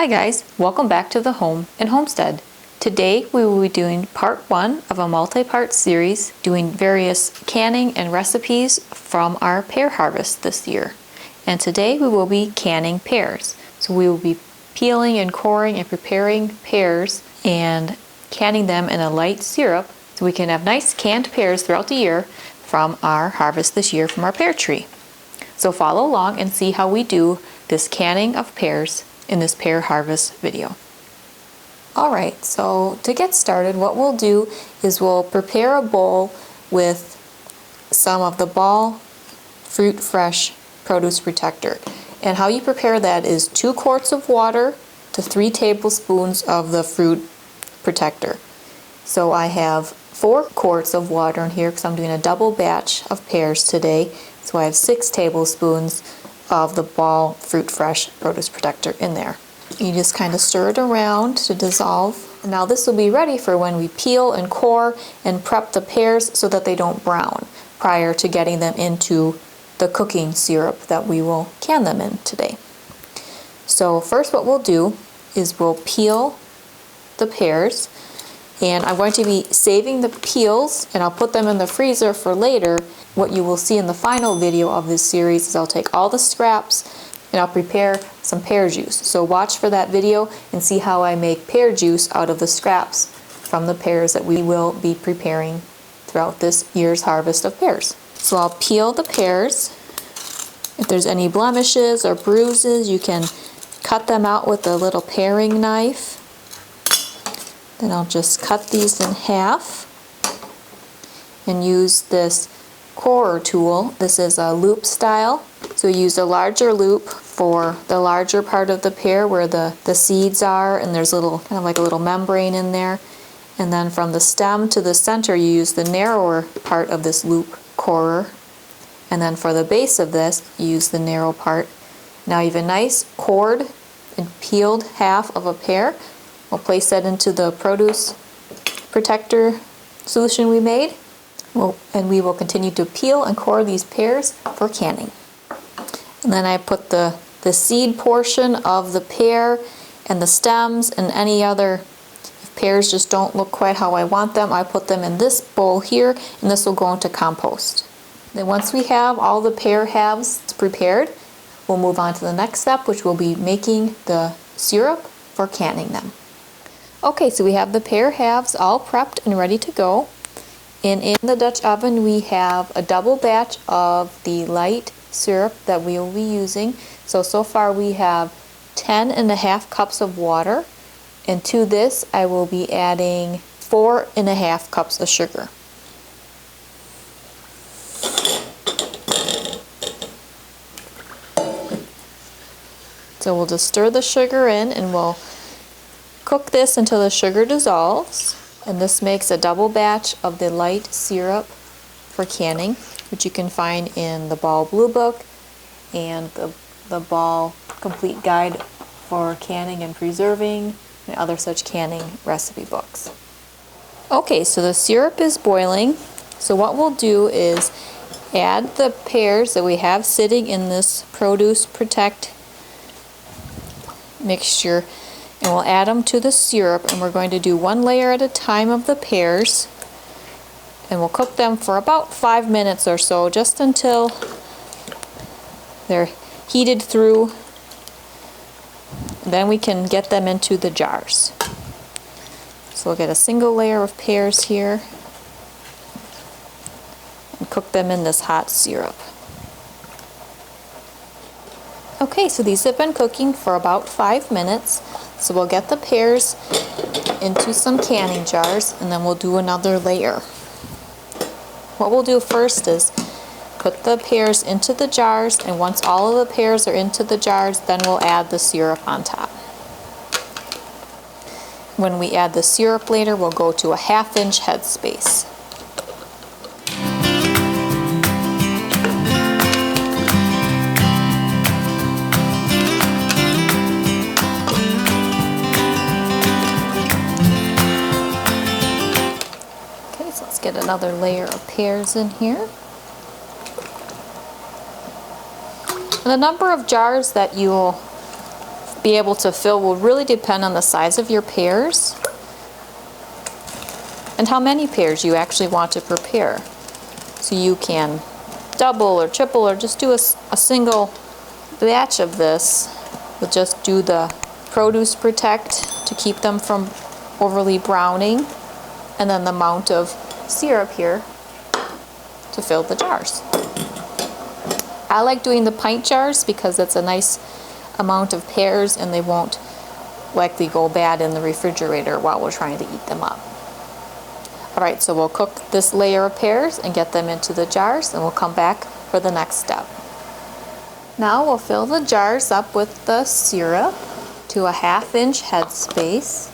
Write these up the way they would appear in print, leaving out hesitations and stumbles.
Hi guys, welcome back to the home and homestead. Today we will be doing part 1 of a multi-part series doing various canning and recipes from our pear harvest this year. And today we will be canning pears. So we will be peeling and coring and preparing pears and canning them in a light syrup so we can have nice canned pears throughout the year from our harvest this year from our pear tree. So follow along and see how we do this canning of pears in this pear harvest video. Alright, so to get started, what we'll do is we'll prepare a bowl with some of the Ball Fruit Fresh Produce Protector. And how you prepare that is 2 quarts of water to 3 tablespoons of the fruit protector. So I have 4 quarts of water in here because I'm doing a double batch of pears today. So I have 6 tablespoons of the Ball Fruit Fresh Produce Protector in there. You just kind of stir it around to dissolve. Now this will be ready for when we peel and core and prep the pears so that they don't brown prior to getting them into the cooking syrup that we will can them in today. So first what we'll do is we'll peel the pears, and I'm going to be saving the peels and I'll put them in the freezer for later. What you will see in the final video of this series is I'll take all the scraps and I'll prepare some pear juice. So watch for that video and see how I make pear juice out of the scraps from the pears that we will be preparing throughout this year's harvest of pears. So I'll peel the pears. If there's any blemishes or bruises, you can cut them out with a little paring knife. Then I'll just cut these in half and use this corer tool. This is a loop style. So use a larger loop for the larger part of the pear where the seeds are, and there's kind of like a little membrane in there. And then from the stem to the center you use the narrower part of this loop corer. And then for the base of this you use the narrow part. Now you have a nice cored and peeled half of a pear. We'll place that into the produce protector solution we made. And we will continue to peel and core these pears for canning. And then I put the seed portion of the pear and the stems and any other, if pears just don't look quite how I want them, I put them in this bowl here, and this will go into compost. Then once we have all the pear halves prepared, we'll move on to the next step, which will be making the syrup for canning them. Okay, so we have the pear halves all prepped and ready to go. And in the Dutch oven we have a double batch of the light syrup that we will be using. So far we have 10.5 cups of water, and to this I will be adding 4.5 cups of sugar. So we'll just stir the sugar in and we'll cook this until the sugar dissolves. And this makes a double batch of the light syrup for canning, which you can find in the Ball Blue Book and the Ball Complete Guide for Canning and Preserving and other such canning recipe books. Okay, so the syrup is boiling. So what we'll do is add the pears that we have sitting in this Produce Protect mixture, and we'll add them to the syrup, and we're going to do 1 layer at a time of the pears, and we'll cook them for about 5 minutes or so, just until they're heated through. Then we can get them into the jars. So we'll get a single layer of pears here and cook them in this hot syrup. Okay, so these have been cooking for about 5 minutes. So we'll get the pears into some canning jars, and then we'll do another layer. What we'll do first is put the pears into the jars, and once all of the pears are into the jars, then we'll add the syrup on top. When we add the syrup later, we'll go to a 1/2 inch headspace. Get another layer of pears in here. And the number of jars that you'll be able to fill will really depend on the size of your pears and how many pears you actually want to prepare. So you can double or triple or just do a single batch of this. We'll just do the produce protect to keep them from overly browning, and then the amount of syrup here to fill the jars. I like doing the pint jars because it's a nice amount of pears and they won't likely go bad in the refrigerator while we're trying to eat them up. Alright, so we'll cook this layer of pears and get them into the jars, and we'll come back for the next step. Now we'll fill the jars up with the syrup to a 1/2 inch headspace.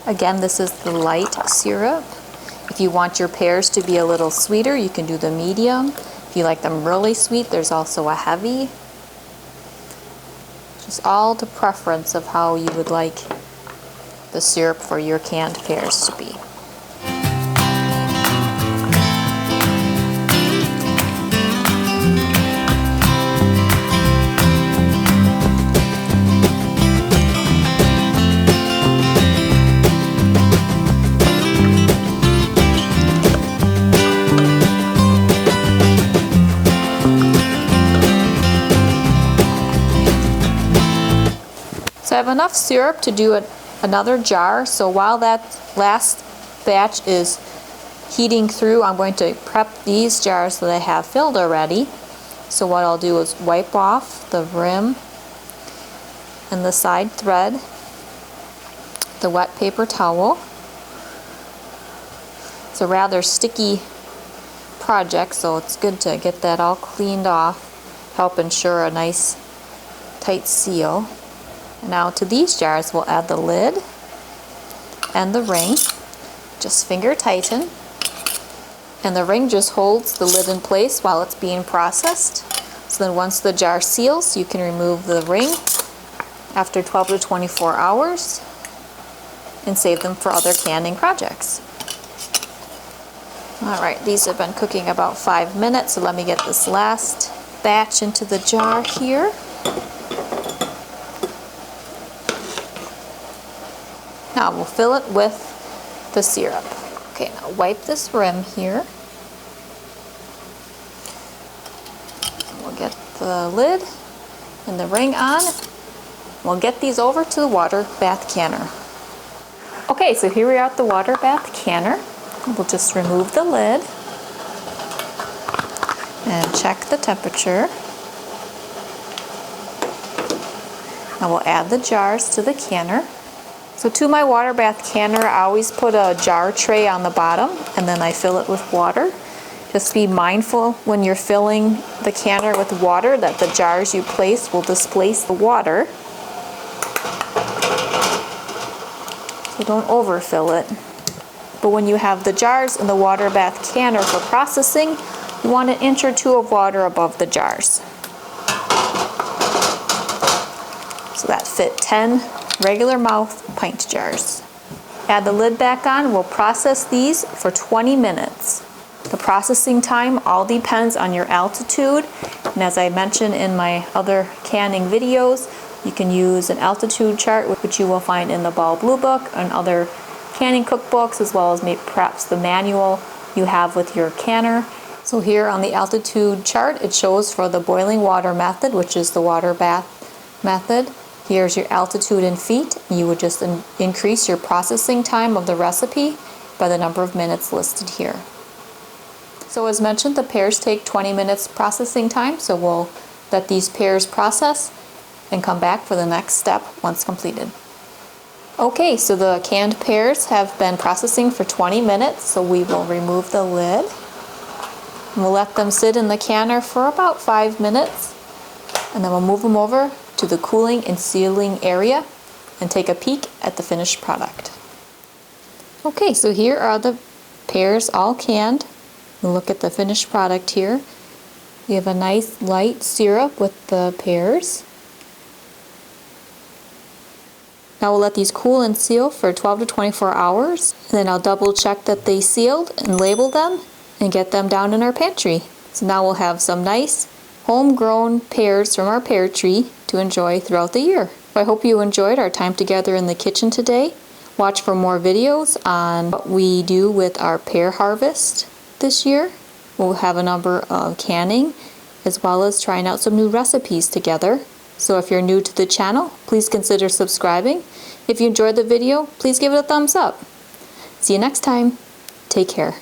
Again, this is the light syrup. If you want your pears to be a little sweeter, you can do the medium. If you like them really sweet, there's also a heavy. Just all to preference of how you would like the syrup for your canned pears to be. So I have enough syrup to do another jar, so while that last batch is heating through, I'm going to prep these jars that I have filled already. So what I'll do is wipe off the rim and the side thread, the wet paper towel. It's a rather sticky project, so it's good to get that all cleaned off, help ensure a nice tight seal. Now to these jars we'll add the lid and the ring. Just finger tighten, and the ring just holds the lid in place while it's being processed. So then once the jar seals, you can remove the ring after 12 to 24 hours and save them for other canning projects. Alright, these have been cooking about 5 minutes, so let me get this last batch into the jar here. Now we'll fill it with the syrup. Okay, now wipe this rim here. We'll get the lid and the ring on. We'll get these over to the water bath canner. Okay, so here we are at the water bath canner. We'll just remove the lid and check the temperature. Now we'll add the jars to the canner. So to my water bath canner, I always put a jar tray on the bottom and then I fill it with water. Just be mindful when you're filling the canner with water that the jars you place will displace the water. So don't overfill it. But when you have the jars in the water bath canner for processing, you want 1 inch or 2 of water above the jars. So that fit 10 regular mouth pint jars. Add the lid back on. We'll process these for 20 minutes. The processing time all depends on your altitude, and as I mentioned in my other canning videos, you can use an altitude chart, which you will find in the Ball Blue Book and other canning cookbooks, as well as maybe perhaps the manual you have with your canner. So here on the altitude chart, it shows for the boiling water method, which is the water bath method. Here's your altitude in feet. You would just increase your processing time of the recipe by the number of minutes listed here. So as mentioned, the pears take 20 minutes processing time, so we'll let these pears process and come back for the next step once completed. Okay, so the canned pears have been processing for 20 minutes, so we will remove the lid. And we'll let them sit in the canner for about 5 minutes, and then we'll move them over to the cooling and sealing area and take a peek at the finished product. Okay, so here are the pears all canned. We'll look at the finished product here. We have a nice light syrup with the pears. Now we'll let these cool and seal for 12 to 24 hours, and then I'll double check that they sealed and label them, and get them down in our pantry. So now we'll have some nice homegrown pears from our pear tree to enjoy throughout the year. I hope you enjoyed our time together in the kitchen today. Watch for more videos on what we do with our pear harvest this year. We'll have a number of canning as well as trying out some new recipes together. So if you're new to the channel, please consider subscribing. If you enjoyed the video, please give it a thumbs up. See you next time. Take care.